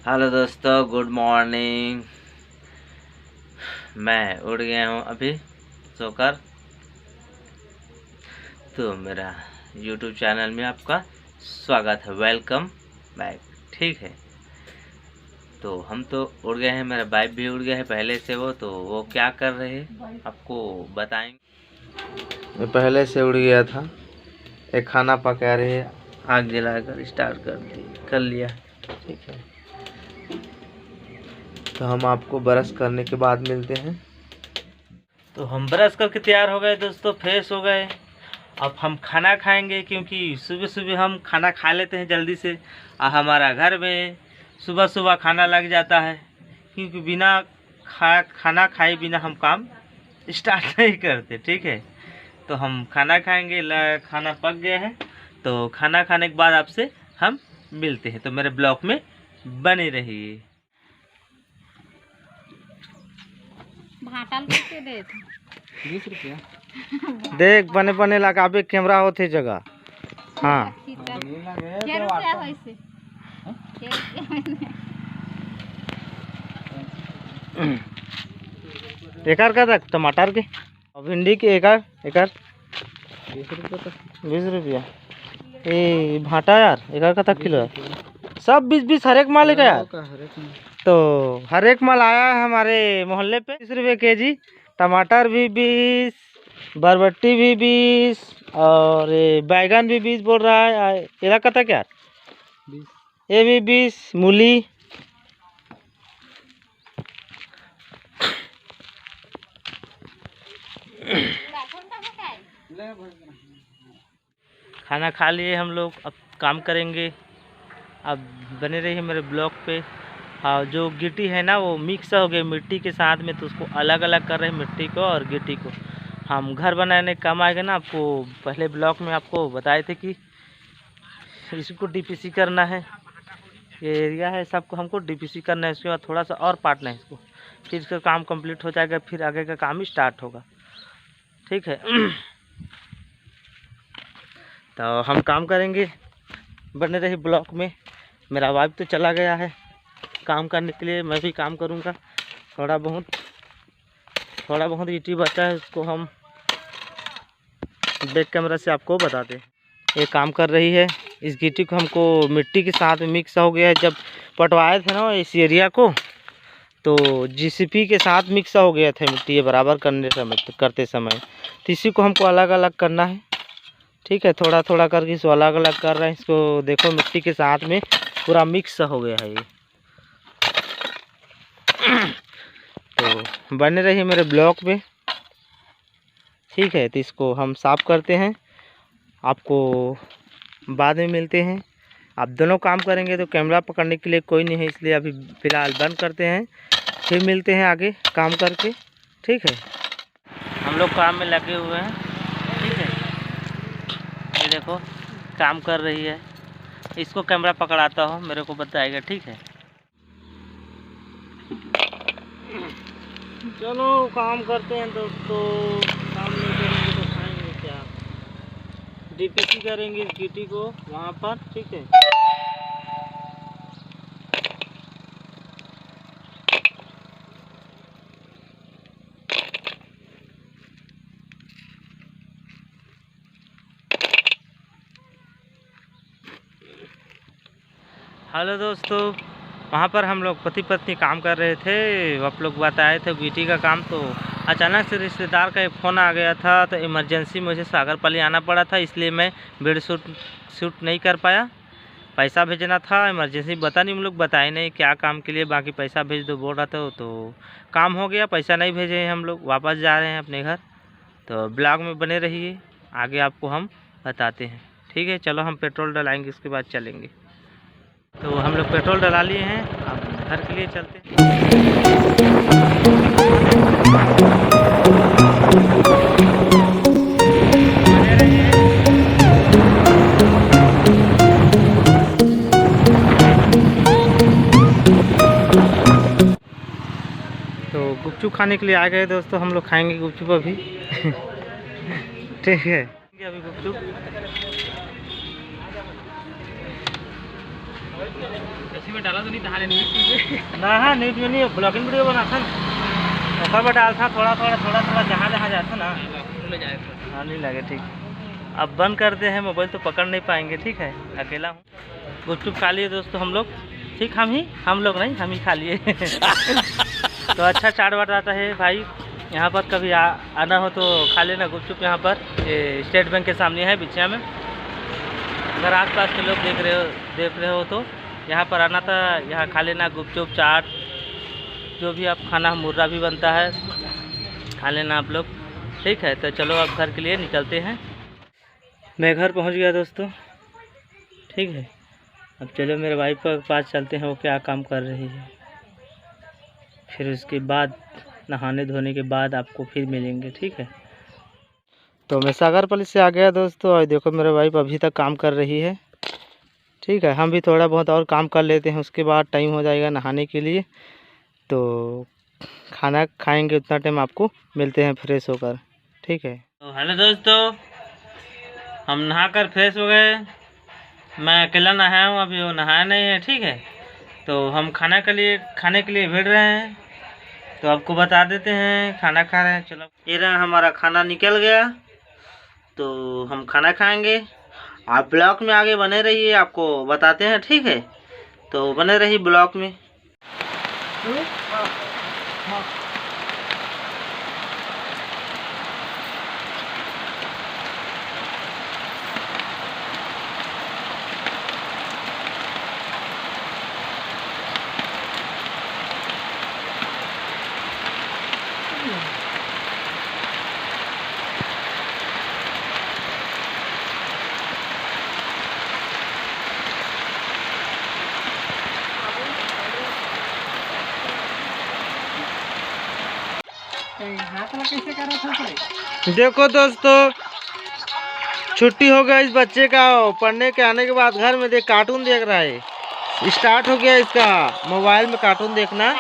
Hello दोस्तों, good morning. मैं उठ गया हूँ अभी सोकर। तो मेरा यूट्यूब चैनल में आपका स्वागत है, वेलकम बैक। ठीक है, तो हम तो उड़ गए हैं, मेरा वाइफ भी उड़ गया है पहले से। वो क्या कर रहे हैं आपको बताएंगे। मैं पहले से उड़ गया था, एक खाना पका रहे हैं, आग जलाकर स्टार्ट कर लिया। ठीक है, तो हम आपको ब्रश करने के बाद मिलते हैं। तो हम ब्रश करके तैयार हो गए दोस्तों, फ्रेश हो गए। अब हम खाना खाएंगे, क्योंकि सुबह सुबह हम खाना खा लेते हैं जल्दी से। और हमारा घर में सुबह सुबह खाना लग जाता है, क्योंकि बिना खाना खाए बिना हम काम स्टार्ट नहीं करते। ठीक है, तो हम खाना खाएंगे। खाना पक गया है, तो खाना खाने के बाद आपसे हम मिलते हैं। तो मेरे ब्लॉग में बने रहिए। भाटल कितने दे थे? 20 रुपया। देख बने बने लगाबे कैमरा होते जगह। हाँ, क्या रुपया वैसे? एकर का तक टमाटर के और भिंडी के एकर 20 रुपया। ए भाटा यार, एकर का तक किलो है? सब 20-20 हर एक माल का यार। तो हर एक माल आया है हमारे मोहल्ले पे। 20 रुपये के जी। टमाटर भी 20, बरबट्टी भी 20, और ये बैगन भी 20 बोल रहा है। ये का तक यार 20, ये भी 20। मूली खाना खा लिए हम लोग, अब काम करेंगे। अब बने रहिए मेरे ब्लॉग पे। और जो गिट्टी है ना, वो मिक्स हो गई मिट्टी के साथ में, तो उसको अलग अलग कर रहे हैं, मिट्टी को और गिट्टी को। हम घर बनाने का काम आएगा ना। आपको पहले ब्लॉग में आपको बताए थे कि इसको डीपीसी करना है। ये एरिया है, सबको हमको डीपीसी करना है। उसके बाद थोड़ा सा और पाटना है इसको, फिर इसका काम कंप्लीट हो जाएगा, फिर आगे का काम ही स्टार्ट होगा। ठीक है, तो हम काम करेंगे, बने रही ब्लॉक में। मेरा वाइफ तो चला गया है काम करने के लिए, मैं भी काम करूँगा। थोड़ा बहुत ईटी बचा है, उसको हम बैक कैमरा से आपको बताते हैं। ये काम कर रही है। इस गिट्टी को हमको मिट्टी के साथ मिक्स हो गया है। जब पटवाए थे ना इस एरिया को, तो जीसीपी के साथ मिक्स हो गया था मिट्टी, ये बराबर करते समय। तो इसी को हमको अलग अलग करना है। ठीक है, थोड़ा थोड़ा करके इसको अलग अलग कर रहे हैं। इसको देखो मिट्टी के साथ में पूरा मिक्स हो गया है ये। तो बने रहिए मेरे ब्लॉग में। ठीक है, तो इसको हम साफ करते हैं, आपको बाद में मिलते हैं। आप दोनों काम करेंगे तो कैमरा पकड़ने के लिए कोई नहीं है, इसलिए अभी फ़िलहाल बंद करते हैं, फिर मिलते हैं आगे काम करके। ठीक है, हम लोग काम में लगे हुए हैं। ठीक है, ये देखो काम कर रही है। इसको कैमरा पकड़ाता हूँ, मेरे को बताएगा। ठीक है, चलो काम करते हैं दोस्तों। काम नहीं करेंगे तो खाएंगे क्या? डीपीसी करेंगे इस गिट्टी को वहाँ पर। ठीक है, हेलो दोस्तों, वहाँ पर हम लोग पति पत्नी काम कर रहे थे। आप लोग बताए थे गिट्टी का काम, तो अचानक से रिश्तेदार का एक फ़ोन आ गया था, तो इमरजेंसी मुझे सागरपल्ली आना पड़ा था, इसलिए मैं वीडियो शूट नहीं कर पाया। पैसा भेजना था इमरजेंसी, पता नहीं हम लोग बताए नहीं क्या काम के लिए। बाकी पैसा भेज दो बोल रहा था, तो काम हो गया, पैसा नहीं भेजे हैं। हम लोग वापस जा रहे हैं अपने घर। तो ब्लॉग में बने रहिए, आगे आपको हम बताते हैं। ठीक है, चलो हम पेट्रोल डलाएँगे, उसके बाद चलेंगे। तो हम लोग पेट्रोल डला लिए हैं, अब घर के लिए चलते हैं। तो गुपचुप खाने के लिए आ गए दोस्तों, हम लोग खाएंगे गुपचुप अभी। ठीक है, अभी गुपचुप इसी में डाला तो नहीं था ना। हाँ न्यूज में नहीं, ब्लॉगिंग वीडियो बना था ऐसा में डाल था, थोड़ा थोड़ा जहाँ जाता ना हाँ नहीं लगे। ठीक, अब बंद करते हैं, मोबाइल तो पकड़ नहीं पाएंगे। ठीक है, अकेला हूँ। गुपचुप खा लिए दोस्तों हम लोग, ठीक हम लोग नहीं, हम ही खा लिए। तो अच्छा चाट वाट आता है भाई, यहाँ पर कभी आना हो तो खा लेना गुपचुप। यहाँ पर ये स्टेट बैंक के सामने है बिछिया में। अगर आसपास के लोग देख रहे हो तो यहाँ पर आना था, यहाँ खा लेना गुपचुप चाट, जो भी आप खाना, मुर्रा भी बनता है, खा लेना आप लोग। ठीक है, तो चलो अब घर के लिए निकलते हैं। मैं घर पहुँच गया दोस्तों। ठीक है, अब चलो मेरे वाइफ के पास चलते हैं, वो क्या काम कर रही है। फिर उसके बाद नहाने धोने के बाद आपको फिर मिलेंगे। ठीक है, तो मैं सागरपल्ली से आ गया दोस्तों, और देखो मेरे वाइफ अभी तक काम कर रही है। ठीक है, हम भी थोड़ा बहुत और काम कर लेते हैं, उसके बाद टाइम हो जाएगा नहाने के लिए। तो खाना खाएंगे, उतना टाइम आपको मिलते हैं फ्रेश होकर। ठीक है, तो हेलो दोस्तों, हम नहाकर फ्रेश हो गए। मैं अकेला नहाया हूँ, अभी वो नहाया नहीं है। ठीक है, तो हम खाने के लिए भिड़ रहे हैं, तो आपको बता देते हैं खाना खा रहे हैं। चलो, ये रहा हमारा खाना निकल गया, तो हम खाना खाएंगे। आप ब्लॉग में आगे बने रहिए, आपको बताते हैं। ठीक है, तो बने रहिए ब्लॉग में। देखो दोस्तों, छुट्टी हो गया इस बच्चे का, पढ़ने के आने के बाद घर में कार्टून देख रहा है। स्टार्ट हो गया इसका मोबाइल में कार्टून देखना,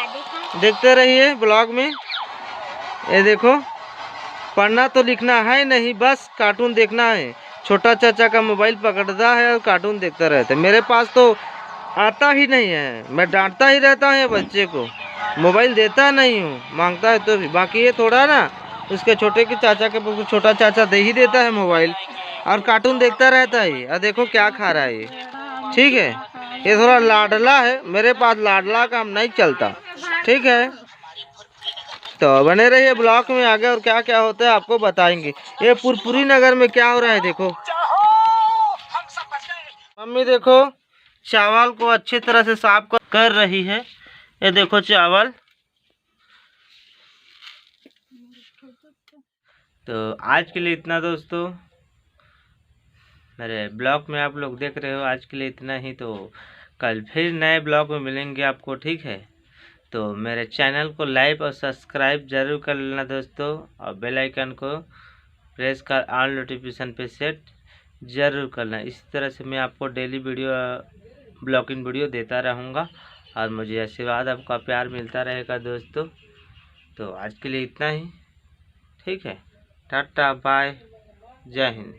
देखते रहिए ब्लॉग में। ये देखो, पढ़ना तो लिखना है नहीं, बस कार्टून देखना है। छोटा चाचा का मोबाइल पकड़ता है और कार्टून देखता रहता है। मेरे पास तो आता ही नहीं है, मैं डांटता ही रहता हूँ बच्चे को, मोबाइल देता नहीं हूँ, मांगता है तो भी। बाकी ये थोड़ा ना, उसके छोटे के चाचा के छोटा चाचा दे ही देता है मोबाइल, और कार्टून देखता रहता है। और देखो क्या खा रहा है ये। ठीक है, ये थोड़ा लाडला है, मेरे पास लाडला काम नहीं चलता। ठीक है, तो बने रहिए ब्लॉग में आगे, और क्या क्या होता है आपको बताएंगे। ये पुरपुरी नगर में क्या हो रहा है देखो। मम्मी देखो, चावल को अच्छी तरह से साफ कर रही है। ये देखो चावल। तो आज के लिए इतना दोस्तों, मेरे ब्लॉग में आप लोग देख रहे हो, आज के लिए इतना ही। तो कल फिर नए ब्लॉग में मिलेंगे आपको। ठीक है, तो मेरे चैनल को लाइक और सब्सक्राइब जरूर कर लेना दोस्तों, और बेल आइकन को प्रेस कर ऑल नोटिफिकेशन पे सेट जरूर करना। इस तरह से मैं आपको डेली ब्लॉगिंग वीडियो देता रहूँगा, और मुझे आशीर्वाद आपका प्यार मिलता रहेगा दोस्तों। तो आज के लिए इतना ही। ठीक है, टाटा बाय, जय हिंद।